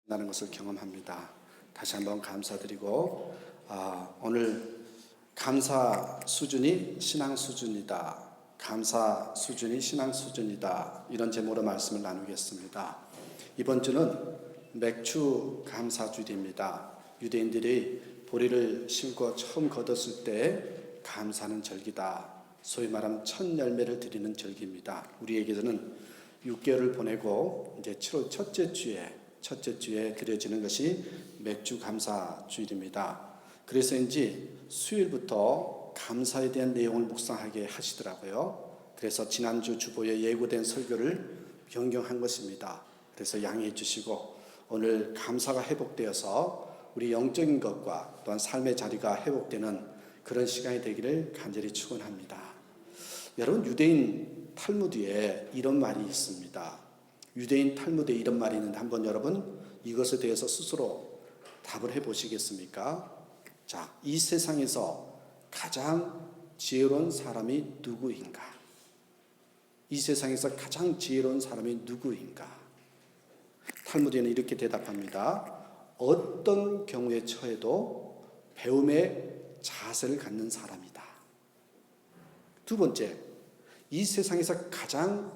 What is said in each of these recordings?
나는 것을 경험합니다. 다시 한번 감사드리고 오늘 감사 수준이 신앙 수준이다. 감사 수준이 신앙 수준이다. 이런 제목으로 말씀을 나누겠습니다. 이번 주는 맥주 감사주일입니다. 유대인들이 보리를 심고 처음 거뒀을 때 감사하는 절기다. 소위 말하면 첫 열매를 드리는 절기입니다. 우리에게는 6개월을 보내고 이제 7월 첫째 주에 드려지는 것이 맥주 감사 주일입니다. 그래서인지 수요일부터 감사에 대한 내용을 묵상하게 하시더라고요. 그래서 지난주 주보에 예고된 설교를 변경한 것입니다. 그래서 양해해 주시고 오늘 감사가 회복되어서 우리 영적인 것과 또한 삶의 자리가 회복되는 그런 시간이 되기를 간절히 축원합니다. 여러분, 유대인 탈무드에 이런 말이 있습니다. 유대인 탈무드에 이런 말이 있는데 한번 여러분 이것에 대해서 스스로 답을 해보시겠습니까? 자, 이 세상에서 가장 지혜로운 사람이 누구인가? 이 세상에서 가장 지혜로운 사람이 누구인가? 탈무드에는 이렇게 대답합니다. 어떤 경우에 처해도 배움의 자세를 갖는 사람이다. 두 번째, 이 세상에서 가장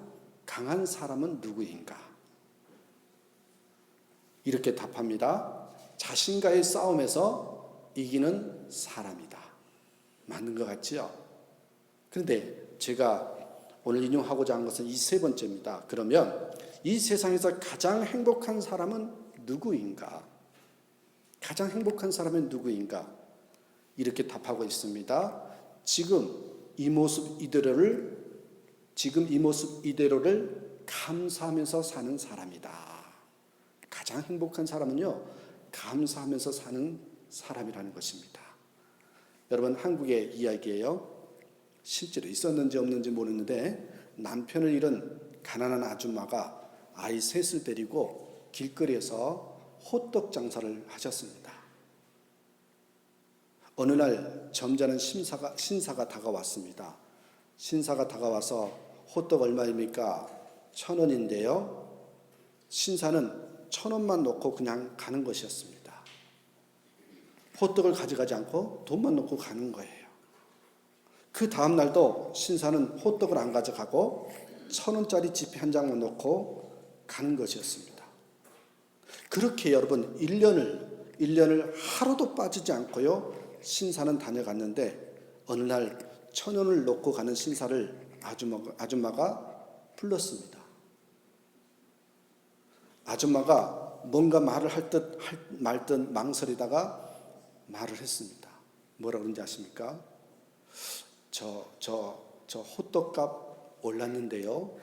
강한 사람은 누구인가? 이렇게 답합니다. 자신과의 싸움에서 이기는 사람이다. 맞는 것 같지요? 그런데 제가 오늘 인용하고자 한 것은 이 세 번째입니다. 그러면 이 세상에서 가장 행복한 사람은 누구인가? 가장 행복한 사람은 누구인가? 이렇게 답하고 있습니다. 지금 이 모습 이대로를 감사하면서 사는 사람이다. 가장 행복한 사람은요, 감사하면서 사는 사람이라는 것입니다. 여러분, 한국의 이야기예요. 실제로 있었는지 없는지 모르는데 남편을 잃은 가난한 아줌마가 아이 셋을 데리고 길거리에서 호떡 장사를 하셨습니다. 어느 날 점잖은 신사가 다가왔습니다. 신사가 다가와서 호떡 얼마입니까? 1,000원인데요. 신사는 1,000원만 놓고 그냥 가는 것이었습니다. 호떡을 가져가지 않고 돈만 놓고 가는 거예요. 그 다음 날도 신사는 호떡을 안 가져가고 1,000원짜리 지폐 한 장만 놓고 가는 것이었습니다. 그렇게 여러분 1년을 하루도 빠지지 않고요. 신사는 다녀갔는데 어느 날 1,000원을 놓고 가는 신사를 아줌마가 불렀습니다. 아줌마가 뭔가 말을 할 듯 말 듯 망설이다가 말을 했습니다. 뭐라 그런지 아십니까? 저 호떡값 올랐는데요.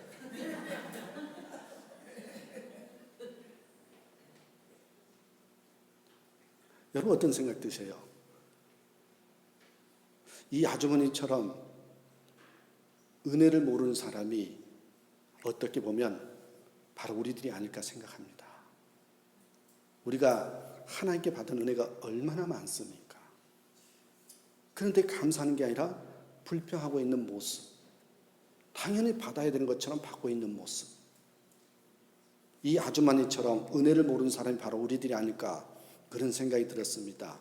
여러분 어떤 생각 드세요? 이 아주머니처럼 은혜를 모르는 사람이 어떻게 보면 바로 우리들이 아닐까 생각합니다. 우리가 하나님께 받은 은혜가 얼마나 많습니까? 그런데 감사하는 게 아니라 불평하고 있는 모습, 당연히 받아야 되는 것처럼 받고 있는 모습, 이 아주머니처럼 은혜를 모르는 사람이 바로 우리들이 아닐까 그런 생각이 들었습니다.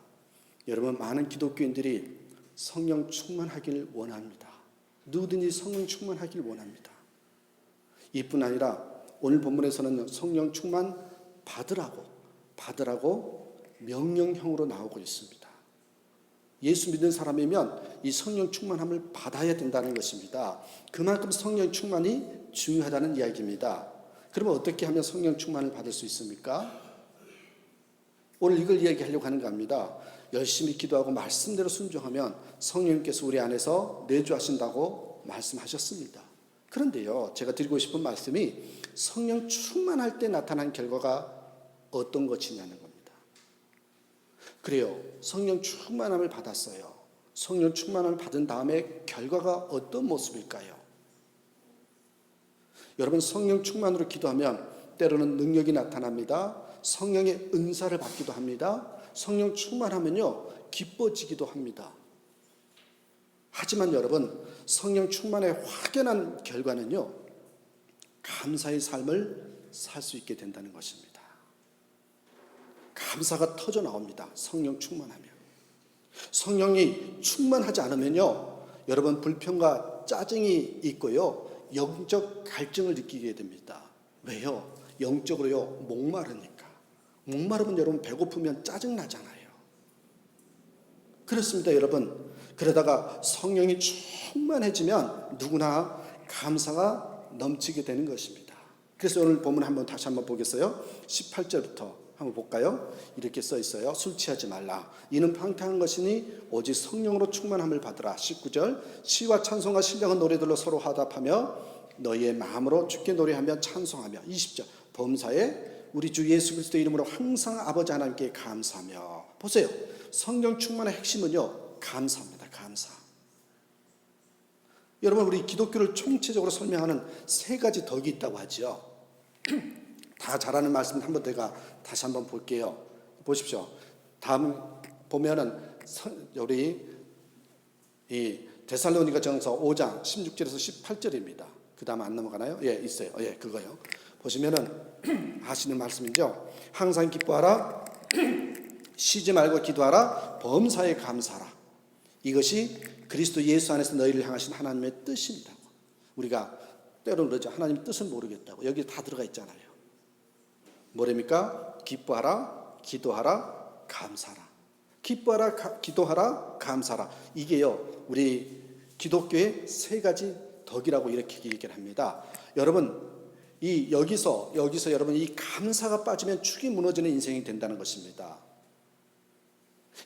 여러분, 많은 기독교인들이 성령 충만하길 원합니다. 누구든지 성령 충만하길 원합니다. 이뿐 아니라 오늘 본문에서는 성령 충만 받으라고 명령형으로 나오고 있습니다. 예수 믿는 사람이면 이 성령 충만함을 받아야 된다는 것입니다. 그만큼 성령 충만이 중요하다는 이야기입니다. 그러면 어떻게 하면 성령 충만을 받을 수 있습니까? 오늘 이걸 이야기하려고 하는 겁니다. 열심히 기도하고 말씀대로 순종하면 성령님께서 우리 안에서 내주하신다고 말씀하셨습니다. 그런데요, 제가 드리고 싶은 말씀이 성령 충만할 때 나타난 결과가 어떤 것이냐는 겁니다. 그래요, 성령 충만함을 받았어요. 성령 충만함을 받은 다음에 결과가 어떤 모습일까요? 여러분, 성령 충만으로 기도하면 때로는 능력이 나타납니다. 성령의 은사를 받기도 합니다. 성령 충만하면요, 기뻐지기도 합니다. 하지만 여러분, 성령 충만의 확연한 결과는요, 감사의 삶을 살 수 있게 된다는 것입니다. 감사가 터져 나옵니다. 성령 충만하면. 성령이 충만하지 않으면요, 여러분 불평과 짜증이 있고요, 영적 갈증을 느끼게 됩니다. 왜요? 영적으로요, 목마르니까. 목마르면 여러분 배고프면 짜증 나잖아요. 그렇습니다, 여러분. 그러다가 성령이 충만해지면 누구나 감사가 넘치게 되는 것입니다. 그래서 오늘 본문 다시 한번 보겠어요. 18절부터 한번 볼까요? 이렇게 써 있어요. 술 취하지 말라. 이는 방탕한 것이니 오직 성령으로 충만함을 받으라. 19절. 시와 찬송과 신령한 노래들로 서로 화답하며 너희의 마음으로 주께 노래하며 찬송하며. 20절. 범사에 우리 주 예수 그리스도의 이름으로 항상 아버지 하나님께 감사하며. 보세요. 성령 충만의 핵심은요, 감사입니다. 감사. 여러분, 우리 기독교를 총체적으로 설명하는 세 가지 덕이 있다고 하죠. 다 잘하는 말씀 한번 제가 다시 한번 볼게요. 보십시오. 다음 보면은 우리 이 데살로니가 전서 5장 16절에서 18절입니다. 그 다음 안 넘어가나요? 예, 있어요. 예, 그거요. 보시면은 하시는 말씀이죠. 항상 기뻐하라. 쉬지 말고 기도하라. 범사에 감사하라. 이것이 그리스도 예수 안에서 너희를 향하신 하나님의 뜻입니다. 우리가 때로는 그러죠. 하나님 뜻을 모르겠다고. 여기 다 들어가 있잖아요. 뭐랍니까? 기뻐하라, 기도하라, 감사하라. 기뻐하라, 기도하라, 감사하라. 이게요, 우리 기독교의 세 가지 덕이라고 이렇게 얘기를 합니다. 여러분, 여기서 여러분 이 감사가 빠지면 축이 무너지는 인생이 된다는 것입니다.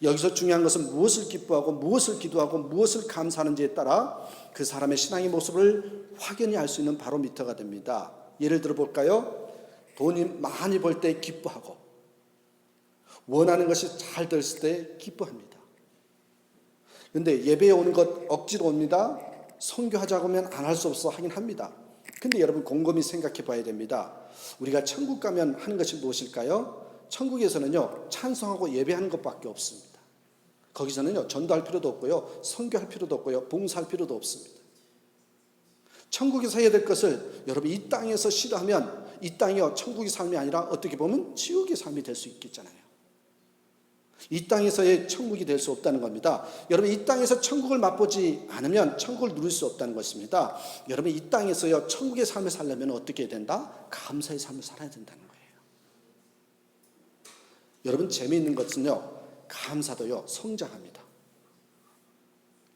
여기서 중요한 것은 무엇을 기뻐하고 무엇을 기도하고 무엇을 감사하는지에 따라 그 사람의 신앙의 모습을 확연히 알 수 있는 바로미터가 됩니다. 예를 들어 볼까요? 돈이 많이 벌 때 기뻐하고 원하는 것이 잘 됐을 때 기뻐합니다. 그런데 예배에 오는 것 억지로 옵니다. 선교하자고 하면 안 할 수 없어 하긴 합니다. 근데 여러분 곰곰이 생각해 봐야 됩니다. 우리가 천국 가면 하는 것이 무엇일까요? 천국에서는요, 찬송하고 예배하는 것밖에 없습니다. 거기서는요, 전도할 필요도 없고요, 선교할 필요도 없고요, 봉사할 필요도 없습니다. 천국에서 해야 될 것을 여러분 이 땅에서 싫어하면 이 땅이요, 천국의 삶이 아니라 어떻게 보면 지옥의 삶이 될 수 있겠잖아요. 이 땅에서의 천국이 될 수 없다는 겁니다. 여러분 이 땅에서 천국을 맛보지 않으면 천국을 누릴 수 없다는 것입니다. 여러분 이 땅에서요, 천국의 삶을 살려면 어떻게 해야 된다? 감사의 삶을 살아야 된다는 거예요. 여러분 재미있는 것은요, 감사도요 성장합니다.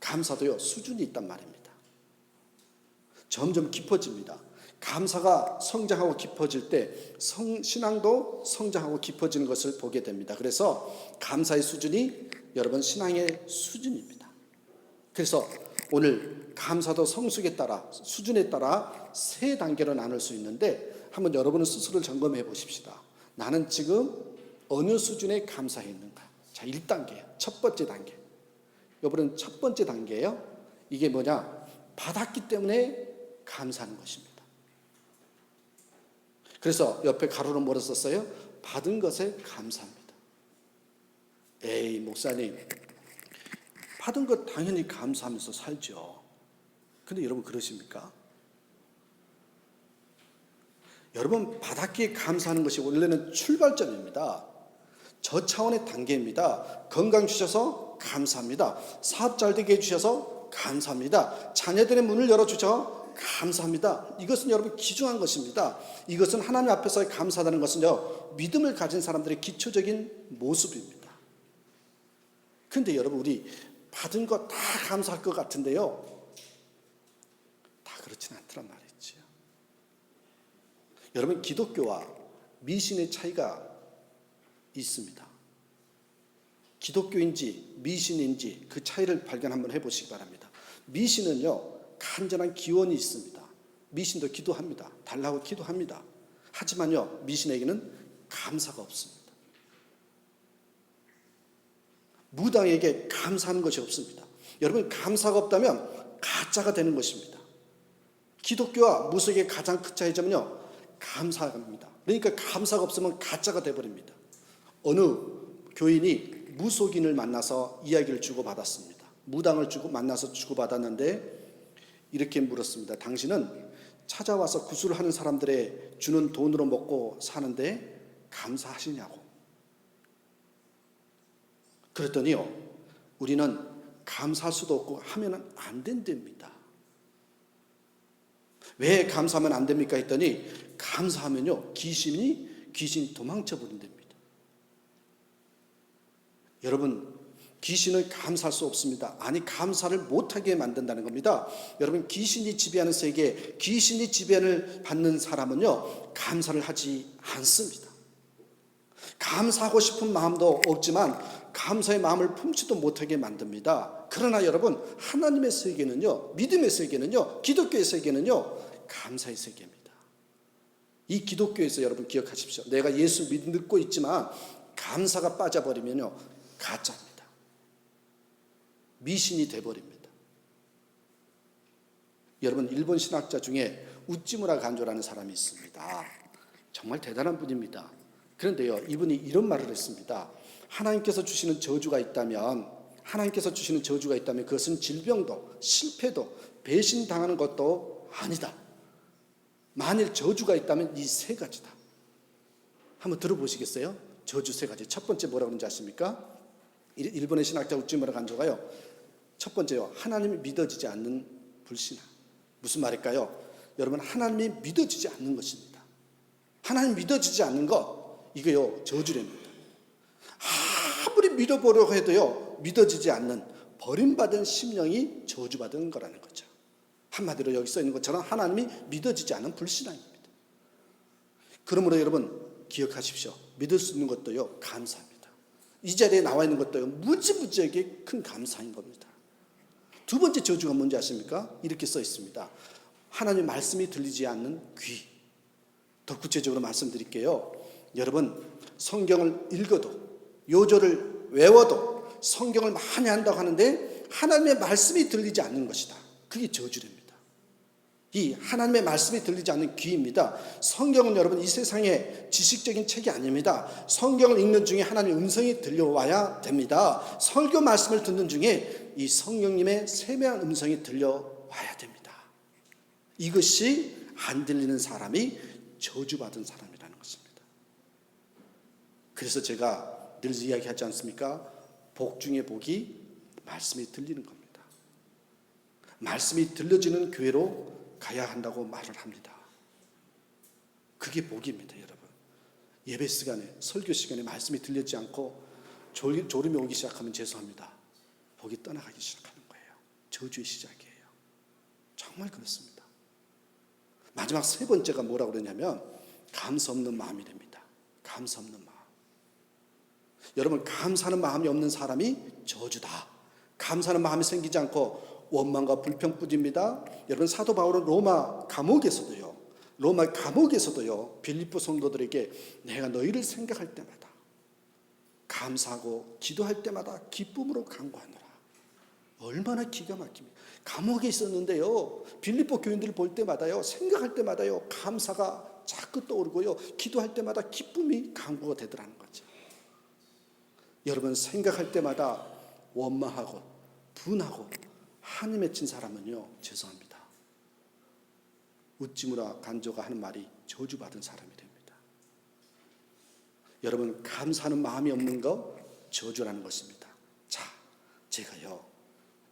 감사도요 수준이 있단 말입니다. 점점 깊어집니다. 감사가 성장하고 깊어질 때 신앙도 성장하고 깊어지는 것을 보게 됩니다. 그래서 감사의 수준이 여러분 신앙의 수준입니다. 그래서 오늘 감사도 성숙에 따라 수준에 따라 세 단계로 나눌 수 있는데 한번 여러분은 스스로 점검해 보십시다. 나는 지금 어느 수준에 감사해 있는가? 자, 1단계, 첫 번째 단계. 여러분, 첫 번째 단계예요. 이게 뭐냐? 받았기 때문에 감사하는 것입니다. 그래서 옆에 가로로 뭐라 썼어요? 받은 것에 감사합니다. 에이, 목사님, 받은 것 당연히 감사하면서 살죠. 근데 여러분 그러십니까? 여러분, 받았기에 감사하는 것이 원래는 출발점입니다. 저 차원의 단계입니다. 건강 주셔서 감사합니다. 사업 잘 되게 해주셔서 감사합니다. 자녀들의 문을 열어주셔서 감사합니다. 이것은 여러분 귀중한 것입니다. 이것은 하나님 앞에서 감사하다는 것은요, 믿음을 가진 사람들의 기초적인 모습입니다. 그런데 여러분 우리 받은 거 다 감사할 것 같은데요, 다 그렇지는 않더란 말이죠. 여러분 기독교와 미신의 차이가 있습니다. 기독교인지 미신인지 그 차이를 발견 한번 해보시기 바랍니다. 미신은요, 간절한 기원이 있습니다. 미신도 기도합니다. 달라고 기도합니다. 하지만요, 미신에게는 감사가 없습니다. 무당에게 감사하는 것이 없습니다. 여러분 감사가 없다면 가짜가 되는 것입니다. 기독교와 무속의 가장 큰 차이점은요, 감사합니다. 그러니까 감사가 없으면 가짜가 되어버립니다. 어느 교인이 무속인을 만나서 이야기를 주고받았습니다. 무당을 만나서 주고받았는데 이렇게 물었습니다. 당신은 찾아와서 구술을 하는 사람들의 주는 돈으로 먹고 사는데 감사하시냐고. 그랬더니요, 우리는 감사할 수도 없고 하면 안 된답니다. 왜 감사하면 안 됩니까 했더니, 감사하면요 귀신이 도망쳐 버린답니다. 여러분, 귀신은 감사할 수 없습니다. 아니, 감사를 못하게 만든다는 겁니다. 여러분, 귀신이 지배하는 세계, 귀신이 지배를 받는 사람은요 감사를 하지 않습니다. 감사하고 싶은 마음도 없지만 감사의 마음을 품지도 못하게 만듭니다. 그러나 여러분, 하나님의 세계는요, 믿음의 세계는요, 기독교의 세계는요 감사의 세계입니다. 이 기독교에서 여러분 기억하십시오. 내가 예수 믿고 있지만 감사가 빠져버리면요 가짜입니다. 미신이 돼버립니다. 여러분, 일본 신학자 중에 우찌무라 간조라는 사람이 있습니다. 정말 대단한 분입니다. 그런데요, 이분이 이런 말을 했습니다. 하나님께서 주시는 저주가 있다면 그것은 질병도 실패도 배신당하는 것도 아니다. 만일 저주가 있다면 이 세 가지다. 한번 들어보시겠어요? 저주 세 가지. 첫 번째 뭐라고 하는지 아십니까? 일본의 신학자 우찌무라 간조가요, 첫 번째요, 하나님이 믿어지지 않는 불신앙. 무슨 말일까요? 여러분, 하나님이 믿어지지 않는 것입니다. 하나님 믿어지지 않는 것, 이거요 저주랍니다. 아무리 믿어보려고 해도요 믿어지지 않는 버림받은 심령이 저주받은 거라는 거죠. 한마디로 여기 써 있는 것처럼 하나님이 믿어지지 않는 불신앙입니다. 그러므로 여러분 기억하십시오. 믿을 수 있는 것도요 감사합니다. 이 자리에 나와 있는 것도요 무지무지하게 큰 감사인 겁니다. 두 번째 저주가 뭔지 아십니까? 이렇게 써 있습니다. 하나님의 말씀이 들리지 않는 귀. 더 구체적으로 말씀드릴게요. 여러분, 성경을 읽어도 요절을 외워도 성경을 많이 한다고 하는데 하나님의 말씀이 들리지 않는 것이다. 그게 저주랍니다. 이 하나님의 말씀이 들리지 않는 귀입니다. 성경은 여러분 이 세상의 지식적인 책이 아닙니다. 성경을 읽는 중에 하나님의 음성이 들려와야 됩니다. 설교 말씀을 듣는 중에 이 성령님의 세미한 음성이 들려와야 됩니다. 이것이 안 들리는 사람이 저주받은 사람이라는 것입니다. 그래서 제가 늘 이야기하지 않습니까? 복 중에 복이 말씀이 들리는 겁니다. 말씀이 들려지는 교회로 가야 한다고 말을 합니다. 그게 복입니다, 여러분. 예배 시간에, 설교 시간에 말씀이 들리지 않고 졸음이 오기 시작하면 죄송합니다. 복이 떠나가기 시작하는 거예요. 저주의 시작이에요. 정말 그렇습니다. 마지막 세 번째가 뭐라고 그러냐면 감사 없는 마음이 됩니다. 감사 없는 마음. 여러분, 감사하는 마음이 없는 사람이 저주다. 감사하는 마음이 생기지 않고 원망과 불평뿐입니다. 여러분, 사도 바울은 로마 감옥에서도요 빌립보 성도들에게 내가 너희를 생각할 때마다 감사하고 기도할 때마다 기쁨으로 간구하노라. 얼마나 기가 막힙니다. 감옥에 있었는데요 빌립보 교인들을 볼 때마다요 생각할 때마다요 감사가 자꾸 떠오르고요 기도할 때마다 기쁨이 간구가 되더라는 거죠. 여러분, 생각할 때마다 원망하고 분하고 한이 맺힌 사람은요 죄송합니다. 우찌무라 간조가 하는 말이 저주받은 사람이 됩니다. 여러분, 감사하는 마음이 없는 거 저주라는 것입니다. 자, 제가요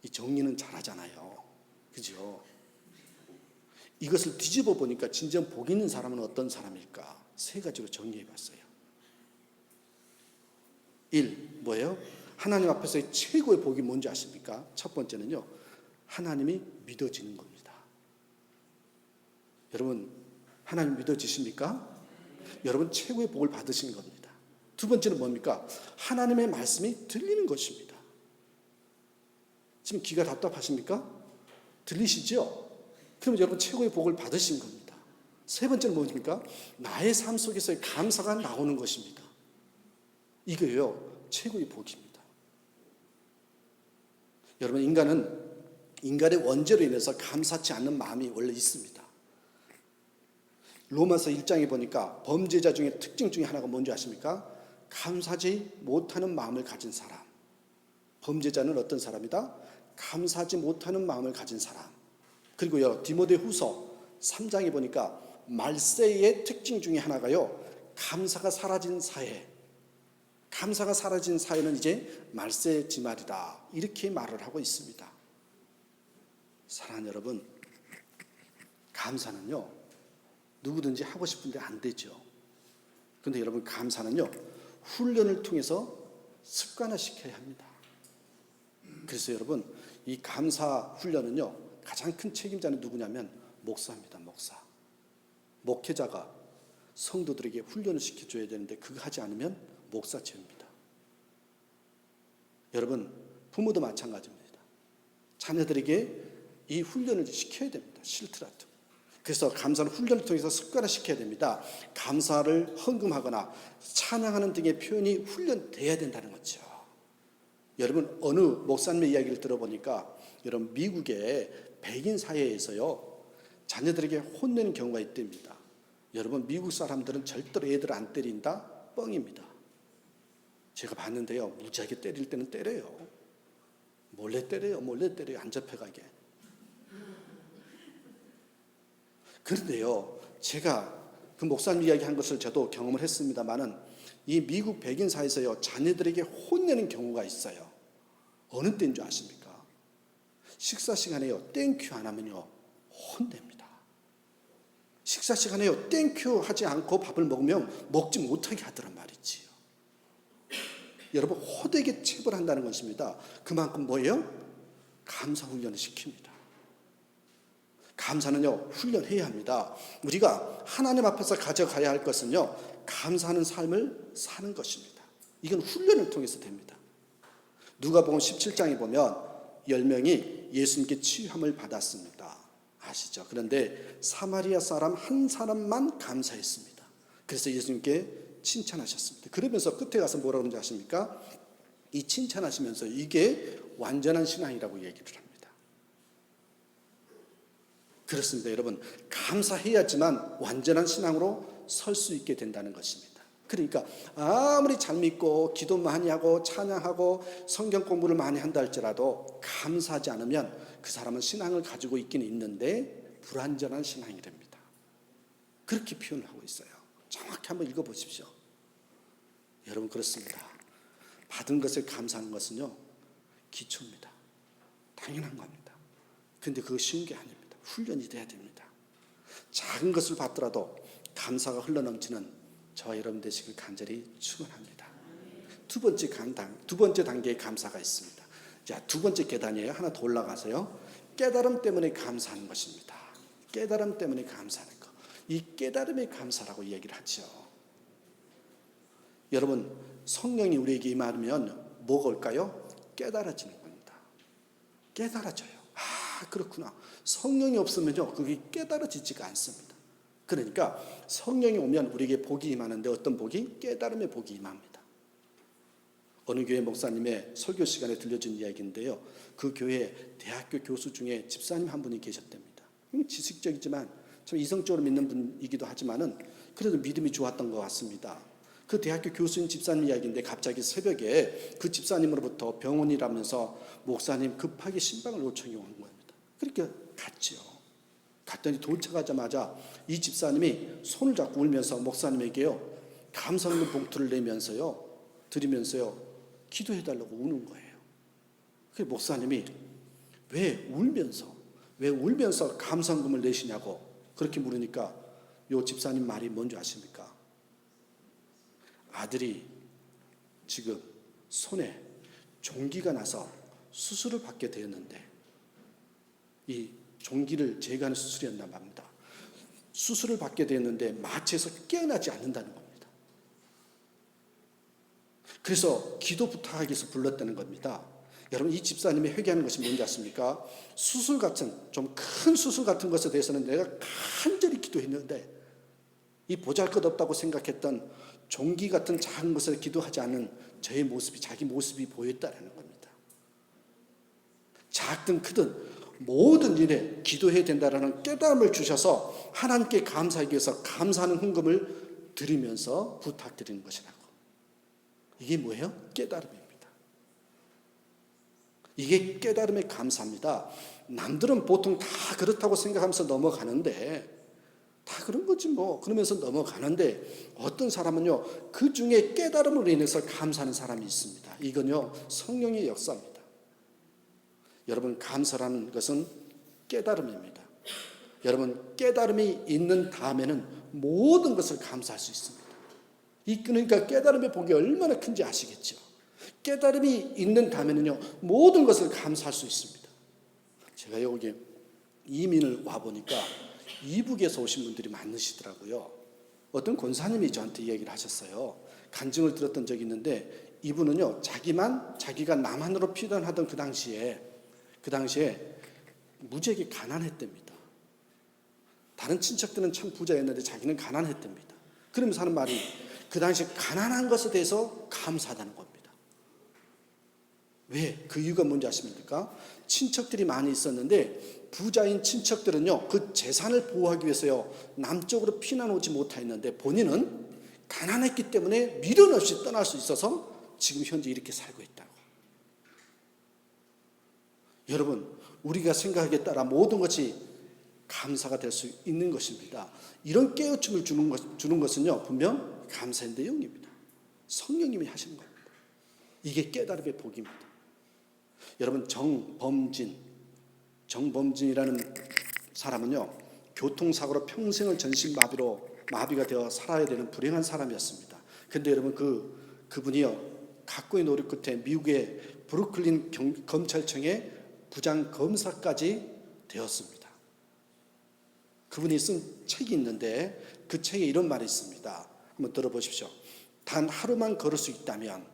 이 정리는 잘하잖아요, 그죠? 이것을 뒤집어 보니까 진정 복 있는 사람은 어떤 사람일까? 세 가지로 정리해 봤어요. 1. 뭐예요? 하나님 앞에서의 최고의 복이 뭔지 아십니까? 첫 번째는요 하나님이 믿어지는 겁니다. 여러분, 하나님 믿어지십니까? 여러분, 최고의 복을 받으신 겁니다. 두 번째는 뭡니까? 하나님의 말씀이 들리는 것입니다. 지금 귀가 답답하십니까? 들리시죠? 그럼 여러분 최고의 복을 받으신 겁니다. 세 번째는 뭡니까? 나의 삶 속에서의 감사가 나오는 것입니다. 이거요 최고의 복입니다. 여러분, 인간의 원죄로 인해서 감사치 않는 마음이 원래 있습니다. 로마서 1장에 보니까 범죄자 중에 특징 중에 하나가 뭔지 아십니까? 감사하지 못하는 마음을 가진 사람. 범죄자는 어떤 사람이다? 감사하지 못하는 마음을 가진 사람. 그리고요 디모데후서 3장에 보니까 말세의 특징 중에 하나가요 감사가 사라진 사회, 감사가 사라진 사회는 이제 말세지말이다. 이렇게 말을 하고 있습니다. 사랑하는 여러분, 감사는요, 누구든지 하고 싶은데 안 되죠. 그런데 여러분, 감사는요, 훈련을 통해서 습관화시켜야 합니다. 그래서 여러분, 이 감사 훈련은요, 가장 큰 책임자는 누구냐면 목사입니다. 목사. 목회자가 성도들에게 훈련을 시켜줘야 되는데 그거 하지 않으면 목사 죄입니다. 여러분, 부모도 마찬가지입니다. 자녀들에게 이 훈련을 시켜야 됩니다. 싫더라도. 그래서 감사는 훈련을 통해서 습관화시켜야 됩니다. 감사를 헌금하거나 찬양하는 등의 표현이 훈련돼야 된다는 거죠. 여러분, 어느 목사님의 이야기를 들어보니까 여러분, 미국의 백인 사회에서요, 자녀들에게 혼내는 경우가 있답니다. 여러분, 미국 사람들은 절대로 애들 안 때린다? 뻥입니다. 제가 봤는데요, 무지하게 때릴 때는 때려요. 몰래 때려요. 안 잡혀가게. 그런데요, 제가 그 목사님 이야기한 것을 저도 경험을 했습니다마는 이 미국 백인 사회에서요, 자녀들에게 혼내는 경우가 있어요. 어느 때인 줄 아십니까? 식사 시간에요, 땡큐 안 하면요, 혼냅니다. 식사 시간에요, 땡큐 하지 않고 밥을 먹으면 먹지 못하게 하더란 말이지요. 여러분, 호되게 체벌한다는 것입니다. 그만큼 뭐예요? 감사 훈련을 시킵니다. 감사는요, 훈련해야 합니다. 우리가 하나님 앞에서 가져가야 할 것은요, 감사하는 삶을 사는 것입니다. 이건 훈련을 통해서 됩니다. 누가복음 17장에 보면 10명이 예수님께 치유함을 받았습니다. 아시죠? 그런데 사마리아 사람 한 사람만 감사했습니다. 그래서 예수님께 칭찬하셨습니다. 그러면서 끝에 가서 뭐라고 하는지 아십니까? 이 칭찬하시면서 이게 완전한 신앙이라고 얘기를 합니다. 그렇습니다. 여러분, 감사해야지만 완전한 신앙으로 설 수 있게 된다는 것입니다. 그러니까 아무리 잘 믿고 기도 많이 하고 찬양하고 성경 공부를 많이 한다 할지라도 감사하지 않으면 그 사람은 신앙을 가지고 있긴 있는데 불완전한 신앙이 됩니다. 그렇게 표현을 하고 있어요. 정확히 한번 읽어보십시오. 여러분, 그렇습니다. 받은 것을 감사하는 것은요, 기초입니다. 당연한 겁니다. 그런데 그거 쉬운 게 아닙니다. 훈련이 돼야 됩니다. 작은 것을 받더라도 감사가 흘러넘치는 저와 여러분 되시길 간절히 축원합니다. 두 번째 단계의 감사가 있습니다. 자, 두 번째 계단이에요. 하나 더 올라가서요. 깨달음 때문에 감사하는 것입니다. 깨달음 때문에 감사하는 것. 이 깨달음의 감사라고 얘기를 하죠. 여러분, 성령이 우리에게 임하면 뭐가 올까요? 깨달아지는 겁니다. 깨달아져요. 아, 그렇구나. 성령이 없으면요, 그게 깨달아지지가 않습니다. 그러니까 성령이 오면 우리에게 복이 임하는데 어떤 복이? 깨달음의 복이 임합니다. 어느 교회 목사님의 설교 시간에 들려준 이야기인데요, 그 교회 대학교 교수 중에 집사님 한 분이 계셨답니다. 지식적이지만 참 이성적으로 믿는 분이기도 하지만은 그래도 믿음이 좋았던 것 같습니다. 그 대학교 교수인 집사님 이야기인데 갑자기 새벽에 그 집사님으로부터 병원이라면서 목사님 급하게 신방을 요청이 오는 겁니다. 그러니까 갔죠. 갔더니 도착하자마자 이 집사님이 손을 잡고 울면서 목사님에게요, 감사하는 봉투를 내면서요, 드리면서요, 기도해달라고 우는 거예요. 그 목사님이 왜 울면서 감사금을 내시냐고 그렇게 물으니까 요 집사님 말이 뭔지 아십니까? 아들이 지금 손에 종기가 나서 수술을 받게 되었는데 이 종기를 제거하는 수술이었나 봅니다. 수술을 받게 되었는데 마취해서 깨어나지 않는다는 겁니다. 그래서 기도 부탁하기 위해서 불렀다는 겁니다. 여러분, 이 집사님이 회개하는 것이 뭔지 아십니까? 수술 같은, 좀 큰 수술 같은 것에 대해서는 내가 간절히 기도했는데 이 보잘것없다고 생각했던 종기 같은 작은 것에 기도하지 않은 저의 모습이, 자기 모습이 보였다는 겁니다. 작든 크든 모든 일에 기도해야 된다는 깨달음을 주셔서 하나님께 감사하기 위해서 감사하는 헌금을 드리면서 부탁드리는 것이라고. 이게 뭐예요? 깨달음입니다. 이게 깨달음의 감사입니다. 남들은 보통 다 그렇다고 생각하면서 넘어가는데, 다 그런 거지 뭐 그러면서 넘어가는데, 어떤 사람은요 그 중에 깨달음으로 인해서 감사하는 사람이 있습니다. 이건요 성령의 역사입니다. 여러분, 감사라는 것은 깨달음입니다. 여러분, 깨달음이 있는 다음에는 모든 것을 감사할 수 있습니다. 그러니까 깨달음의 복이 얼마나 큰지 아시겠죠? 깨달음이 있는 다음에는요 모든 것을 감사할 수 있습니다. 제가 여기 이민을 와보니까 이북에서 오신 분들이 많으시더라고요. 어떤 권사님이 저한테 얘기를 하셨어요. 간증을 들었던 적이 있는데, 이분은요 자기가 남한으로 피난하던 그 당시에 무지하게 가난했답니다. 다른 친척들은 참 부자였는데 자기는 가난했답니다. 그러면서 하는 말이, 그 당시에 가난한 것에 대해서 감사하다는 겁니다. 왜? 그 이유가 뭔지 아십니까? 친척들이 많이 있었는데 부자인 친척들은요 그 재산을 보호하기 위해서요 남쪽으로 피난 오지 못하였는데, 본인은 가난했기 때문에 미련 없이 떠날 수 있어서 지금 현재 이렇게 살고 있다고. 여러분, 우리가 생각하기에 따라 모든 것이 감사가 될 수 있는 것입니다. 이런 깨우침을 주는 것은요 분명 감사의 내용입니다. 성령님이 하시는 겁니다. 이게 깨달음의 복입니다. 여러분, 정범진이라는 사람은요 교통사고로 평생을 전신마비가 되어 살아야 되는 불행한 사람이었습니다. 근데 여러분, 그분이요 각고의 노력 끝에 미국의 브루클린 검찰청의 부장 검사까지 되었습니다. 그분이 쓴 책이 있는데 그 책에 이런 말이 있습니다. 한번 들어보십시오. 단 하루만 걸을 수 있다면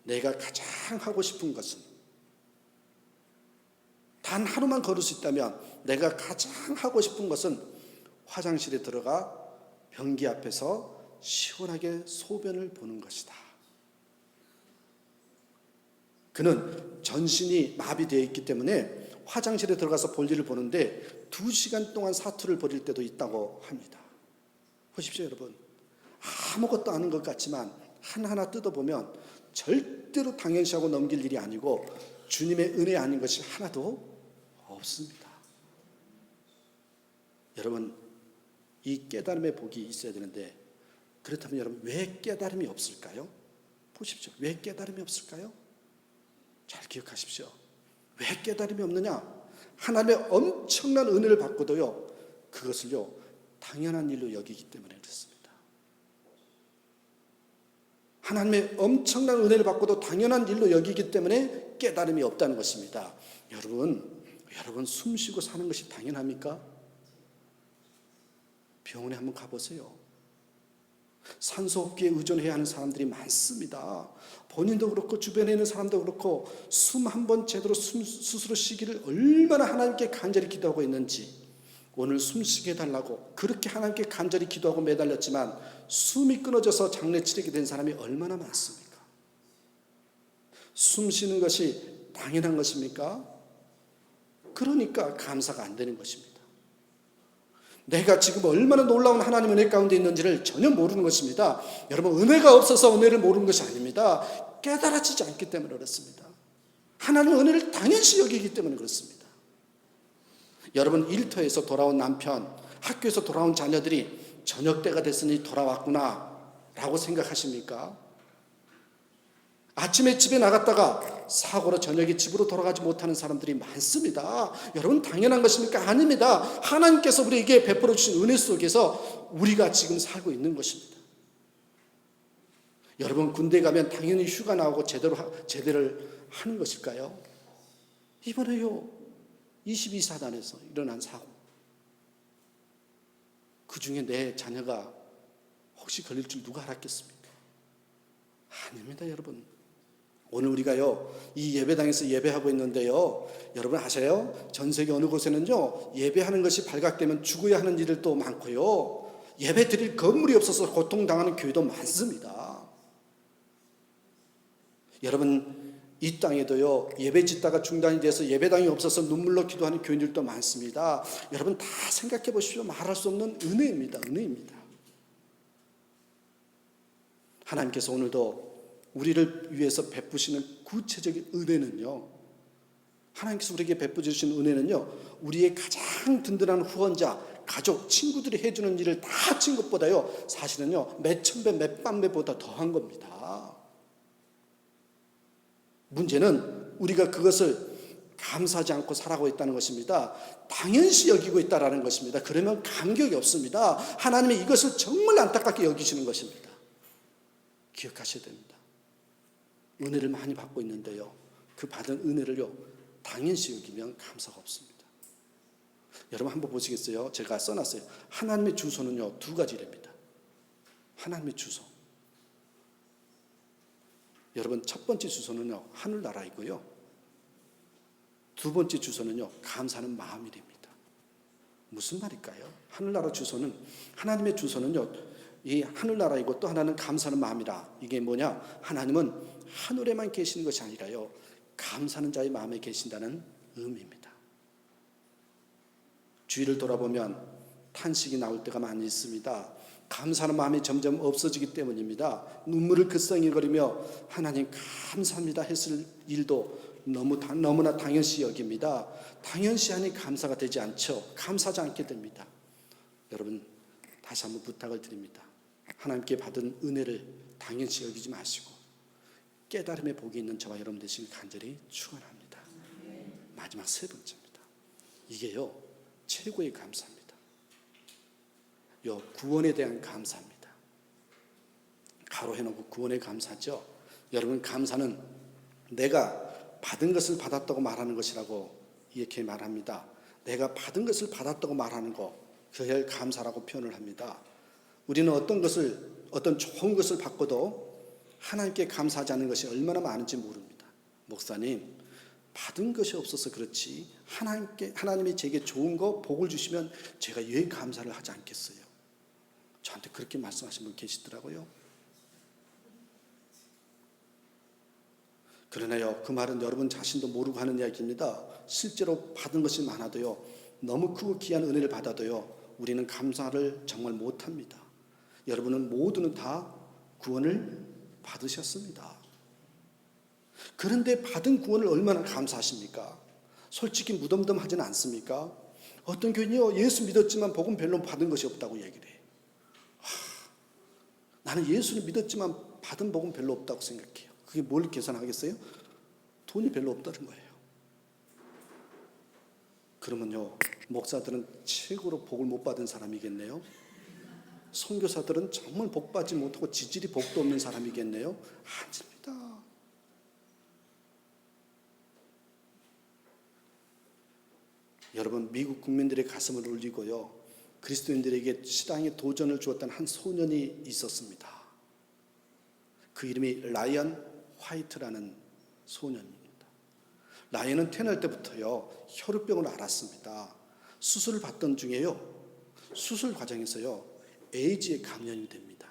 내가 가장 하고 싶은 것은, 단 하루만 걸을 수 있다면 내가 가장 하고 싶은 것은 화장실에 들어가 변기 앞에서 시원하게 소변을 보는 것이다. 그는 전신이 마비되어 있기 때문에 화장실에 들어가서 볼일을 보는데 2시간 동안 사투를 벌일 때도 있다고 합니다. 보십시오 여러분, 아무것도 아닌 것 같지만 하나하나 뜯어보면 절대로 당연시하고 넘길 일이 아니고 주님의 은혜 아닌 것이 하나도 없습니다. 여러분, 이 깨달음의 복이 있어야 되는데, 그렇다면 여러분 왜 깨달음이 없을까요? 보십시오. 왜 깨달음이 없을까요? 잘 기억하십시오. 왜 깨달음이 없느냐? 하나님의 엄청난 은혜를 받고도요 그것을요 당연한 일로 여기기 때문에 그렇습니다. 하나님의 엄청난 은혜를 받고도 당연한 일로 여기기 때문에 깨달음이 없다는 것입니다. 여러분 숨 쉬고 사는 것이 당연합니까? 병원에 한번 가보세요. 산소호흡기에 의존해야 하는 사람들이 많습니다. 본인도 그렇고 주변에 있는 사람도 그렇고 숨 한 번 제대로 스스로 쉬기를 얼마나 하나님께 간절히 기도하고 있는지, 오늘 숨 쉬게 해달라고 그렇게 하나님께 간절히 기도하고 매달렸지만 숨이 끊어져서 장례 치르게 된 사람이 얼마나 많습니까? 숨 쉬는 것이 당연한 것입니까? 그러니까 감사가 안 되는 것입니다. 내가 지금 얼마나 놀라운 하나님의 은혜 가운데 있는지를 전혀 모르는 것입니다. 여러분, 은혜가 없어서 은혜를 모르는 것이 아닙니다. 깨달아지지 않기 때문에 그렇습니다. 하나님의 은혜를 당연시 여기기 때문에 그렇습니다. 여러분, 일터에서 돌아온 남편, 학교에서 돌아온 자녀들이 저녁 때가 됐으니 돌아왔구나 라고 생각하십니까? 아침에 집에 나갔다가 사고로 저녁에 집으로 돌아가지 못하는 사람들이 많습니다. 여러분, 당연한 것입니까? 아닙니다. 하나님께서 우리에게 베풀어 주신 은혜 속에서 우리가 지금 살고 있는 것입니다. 여러분, 군대 가면 당연히 휴가 나오고 제대를 하는 것일까요? 이번에요 22사단에서 일어난 사고, 그 중에 내 자녀가 혹시 걸릴 줄 누가 알았겠습니까? 아닙니다. 여러분, 오늘 우리가요 이 예배당에서 예배하고 있는데요, 여러분 아세요? 전 세계 어느 곳에는요 예배하는 것이 발각되면 죽어야 하는 일들도 많고요, 예배 드릴 건물이 없어서 고통당하는 교회도 많습니다. 여러분, 이 땅에도요 예배 짓다가 중단이 돼서 예배당이 없어서 눈물로 기도하는 교인들도 많습니다. 여러분, 다 생각해 보십시오. 말할 수 없는 은혜입니다. 은혜입니다. 하나님께서 오늘도 우리를 위해서 베푸시는 구체적인 은혜는요, 하나님께서 우리에게 베푸주신 은혜는요 우리의 가장 든든한 후원자, 가족, 친구들이 해주는 일을 다 친 것보다요, 사실은요, 몇천 배, 몇만 배보다 더한 겁니다. 문제는 우리가 그것을 감사하지 않고 살아가고 있다는 것입니다. 당연시 여기고 있다는 것입니다. 그러면 감격이 없습니다. 하나님이 이것을 정말 안타깝게 여기시는 것입니다. 기억하셔야 됩니다. 은혜를 많이 받고 있는데요, 그 받은 은혜를요, 당연시 여기면 감사가 없습니다. 여러분 한번 보시겠어요? 제가 써놨어요. 하나님의 주소는요, 두 가지랍니다. 하나님의 주소. 여러분 첫 번째 주소는요, 하늘나라이고요. 두 번째 주소는요, 감사하는 마음이랍니다. 무슨 말일까요? 하늘나라 주소는, 하나님의 주소는요, 이 하늘나라이고 또 하나는 감사하는 마음이라. 이게 뭐냐? 하나님은 하늘에만 계시는 것이 아니라요, 감사하는 자의 마음에 계신다는 의미입니다. 주위를 돌아보면 탄식이 나올 때가 많이 있습니다. 감사하는 마음이 점점 없어지기 때문입니다. 눈물을 글썽이거리며 하나님 감사합니다 했을 일도 너무나 당연시 여깁니다. 당연시하니 감사가 되지 않죠. 감사하지 않게 됩니다. 여러분 다시 한번 부탁을 드립니다. 하나님께 받은 은혜를 당연시 여기지 마시고 깨달음의 복이 있는 저와 여러분 되시길 간절히 축원합니다. 마지막 세 번째입니다. 이게요, 최고의 감사입니다. 구원에 대한 감사입니다. 가로해놓고 구원에 감사죠. 여러분 감사는 내가 받은 것을 받았다고 말하는 것이라고 이렇게 말합니다. 내가 받은 것을 받았다고 말하는 것, 그걸 감사라고 표현을 합니다. 우리는 어떤 좋은 것을 받고도 하나님께 감사하지 않는 것이 얼마나 많은지 모릅니다. 목사님, 받은 것이 없어서 그렇지 하나님이 제게 좋은 거 복을 주시면 제가 왜 감사를 하지 않겠어요? 저한테 그렇게 말씀하신 분 계시더라고요. 그러나요, 그 말은 여러분 자신도 모르고 하는 이야기입니다. 실제로 받은 것이 많아도요, 너무 크고 귀한 은혜를 받아도요, 우리는 감사를 정말 못합니다. 여러분은 모두는 다 구원을 받으셨습니다. 그런데 받은 구원을 얼마나 감사하십니까? 솔직히 무덤덤하지는 않습니까? 어떤 교인이요, 예수 믿었지만 복음 별로 받은 것이 없다고 얘기를 해요. 나는 예수를 믿었지만 받은 복음 별로 없다고 생각해요. 그게 뭘 계산하겠어요? 돈이 별로 없다는 거예요. 그러면요, 목사들은 최고로 복을 못 받은 사람이겠네요. 선교사들은 정말 복 받지 못하고 지질이 복도 없는 사람이겠네요. 아닙니다. 여러분, 미국 국민들의 가슴을 울리고요, 그리스도인들에게 신앙의 도전을 주었던 한 소년이 있었습니다. 그 이름이 라이언 화이트라는 소년입니다. 라이언은 태어날 때부터요, 혈우병을 앓았습니다. 수술을 받던 중에요, 수술 과정에서요, 에이즈에 감염이 됩니다.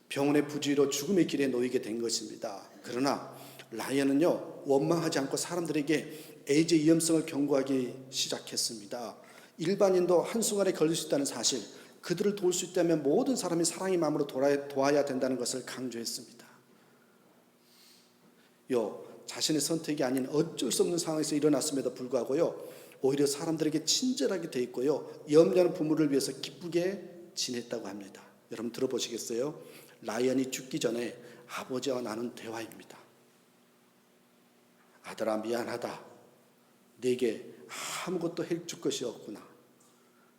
병원의 부주의로 죽음의 길에 놓이게 된 것입니다. 그러나 라이언은요, 원망하지 않고 사람들에게 에이즈 위험성을 경고하기 시작했습니다. 일반인도 한순간에 걸릴 수 있다는 사실, 그들을 도울 수 있다면 모든 사람이 사랑의 마음으로 도와야 된다는 것을 강조했습니다. 자신의 선택이 아닌 어쩔 수 없는 상황에서 일어났음에도 불구하고요, 오히려 사람들에게 친절하게 돼 있고요, 염려하는 부모를 위해서 기쁘게 지냈다고 합니다. 여러분 들어보시겠어요? 라이언이 죽기 전에 아버지와 나눈 대화입니다. 아들아, 미안하다. 내게 아무것도 해줄 것이 없구나.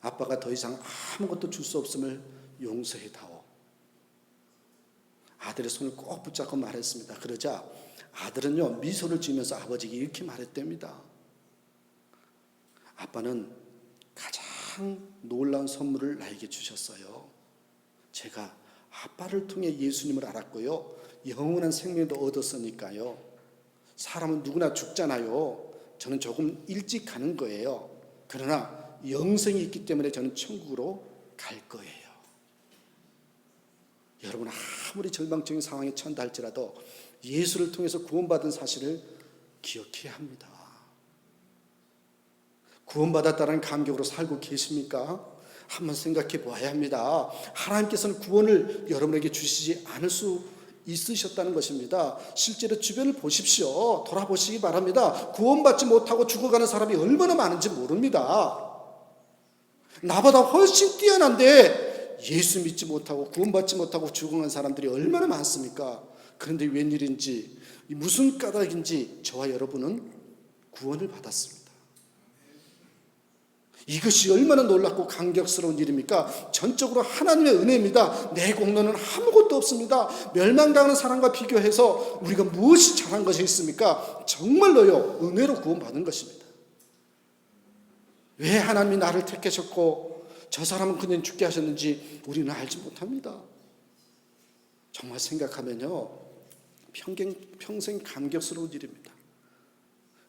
아빠가 더 이상 아무것도 줄 수 없음을 용서해다오. 아들의 손을 꼭 붙잡고 말했습니다. 그러자 아들은요, 미소를 지으면서 아버지에게 이렇게 말했답니다. 아빠는 가장 놀라운 선물을 나에게 주셨어요. 제가 아빠를 통해 예수님을 알았고요, 영원한 생명도 얻었으니까요. 사람은 누구나 죽잖아요. 저는 조금 일찍 가는 거예요. 그러나 영생이 있기 때문에 저는 천국으로 갈 거예요. 여러분, 아무리 절망적인 상황에 처한다 할지라도 예수를 통해서 구원받은 사실을 기억해야 합니다. 구원받았다는 감격으로 살고 계십니까? 한번 생각해 보아야 합니다. 하나님께서는 구원을 여러분에게 주시지 않을 수 있으셨다는 것입니다. 실제로 주변을 보십시오. 돌아보시기 바랍니다. 구원받지 못하고 죽어가는 사람이 얼마나 많은지 모릅니다. 나보다 훨씬 뛰어난데 예수 믿지 못하고 구원받지 못하고 죽어간 사람들이 얼마나 많습니까? 그런데 웬일인지 무슨 까닭인지 저와 여러분은 구원을 받았습니다. 이것이 얼마나 놀랍고 감격스러운 일입니까? 전적으로 하나님의 은혜입니다. 내 공로는 아무것도 없습니다. 멸망당하는 사람과 비교해서 우리가 무엇이 잘한 것이 있습니까? 정말로요, 은혜로 구원받은 것입니다. 왜 하나님이 나를 택하셨고 저 사람은 그냥 죽게 하셨는지 우리는 알지 못합니다. 정말 생각하면요, 평생 감격스러운 일입니다.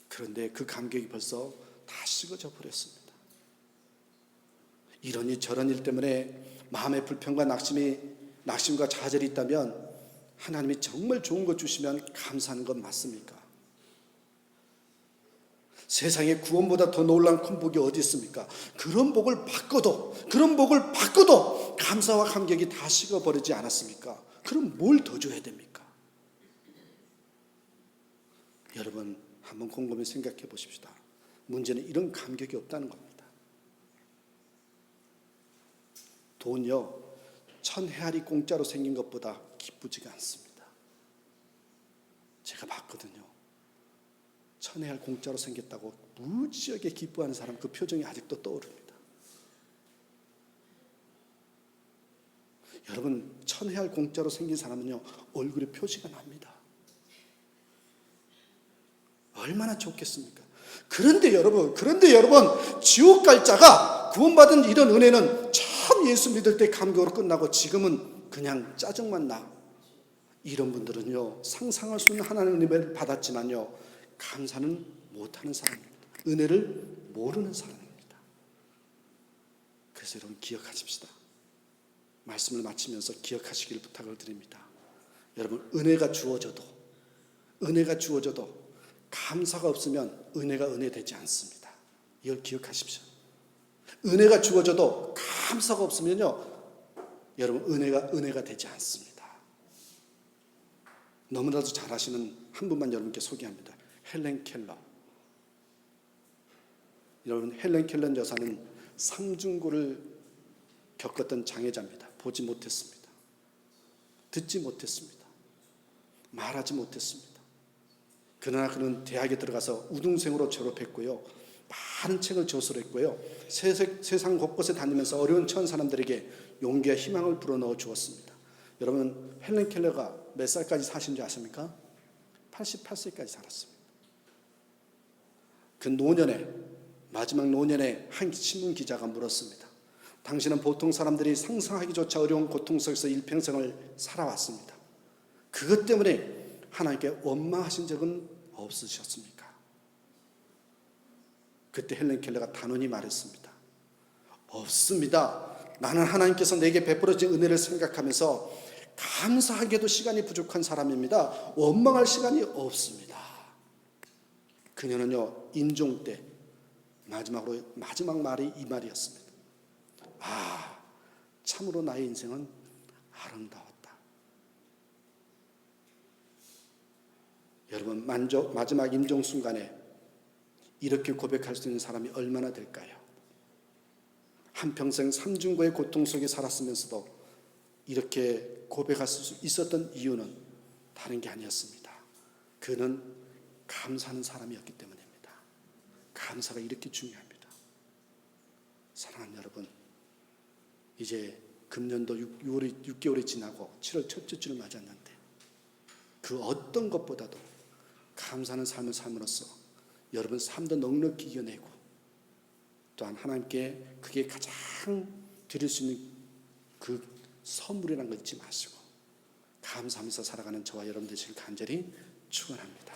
그런데 그 감격이 벌써 다 식어져 버렸습니다. 이런 일 저런 일 때문에 마음의 불평과 낙심과 좌절이 있다면 하나님이 정말 좋은 것 주시면 감사하는 건 맞습니까? 세상에 구원보다 더 놀라운 큰 복이 어디 있습니까? 그런 복을 받고도 감사와 감격이 다 식어버리지 않았습니까? 그럼 뭘 더 줘야 됩니까? 여러분 한번 곰곰이 생각해 보십시다. 문제는 이런 감격이 없다는 겁니다. 돈요, 1000헤아리 공짜로 생긴 것보다 기쁘지가 않습니다. 제가 봤거든요. 1000헤아리 공짜로 생겼다고 무지하게 기뻐하는 사람, 그 표정이 아직도 떠오릅니다. 여러분 1000헤아리 공짜로 생긴 사람은요, 얼굴에 표시가 납니다. 얼마나 좋겠습니까? 그런데 여러분 지옥 갈 자가 구원받은 이런 은혜는 처음 예수 믿을 때 감격으로 끝나고 지금은 그냥 짜증만 나. 이런 분들은요, 상상할 수 있는 하나님의 은혜를 받았지만요, 감사는 못하는 사람입니다. 은혜를 모르는 사람입니다. 그래서 여러분 기억하십시다. 말씀을 마치면서 기억하시길 부탁을 드립니다. 여러분 은혜가 주어져도 감사가 없으면 은혜가 은혜 되지 않습니다. 이걸 기억하십시오. 은혜가 주어져도 감사가 없으면요, 여러분 은혜가 되지 않습니다. 너무나도 잘 아시는 한 분만 여러분께 소개합니다. 헬렌 켈러. 여러분 헬렌 켈러 여사는 상중고를 겪었던 장애자입니다. 보지 못했습니다. 듣지 못했습니다. 말하지 못했습니다. 그러나 그는 대학에 들어가서 우등생으로 졸업했고요, 많은 책을 저술했고요, 세상 곳곳에 다니면서 어려운 처한 사람들에게 용기와 희망을 불어넣어 주었습니다. 여러분 헬렌 켈러가 몇 살까지 사신 줄 아십니까? 88세까지 살았습니다. 그 마지막 노년에 한 신문 기자가 물었습니다. 당신은 보통 사람들이 상상하기조차 어려운 고통 속에서 일평생을 살아왔습니다. 그것 때문에 하나님께 원망하신 적은 없으셨습니까? 그때 헬렌 켈러가 단호히 말했습니다. 없습니다. 나는 하나님께서 내게 베풀어진 은혜를 생각하면서 감사하게도 시간이 부족한 사람입니다. 원망할 시간이 없습니다. 그녀는요, 임종 때 마지막 말이 이 말이었습니다. 참으로 나의 인생은 아름다웠다. 여러분 마지막 임종 순간에 이렇게 고백할 수 있는 사람이 얼마나 될까요? 한평생 삼중고의 고통 속에 살았으면서도 이렇게 고백할 수 있었던 이유는 다른 게 아니었습니다. 그는 감사하는 사람이었기 때문입니다. 감사가 이렇게 중요합니다. 사랑하는 여러분, 이제 금년도 6개월이 지나고 7월 첫째 주를 맞았는데 그 어떤 것보다도 감사하는 삶을 삶으로써 여러분 삶도 넉넉히 이겨내고 또한 하나님께 그게 가장 드릴 수 있는 그 선물이라는 걸 잊지 마시고 감사하면서 살아가는 저와 여러분 되시길 간절히 축원합니다.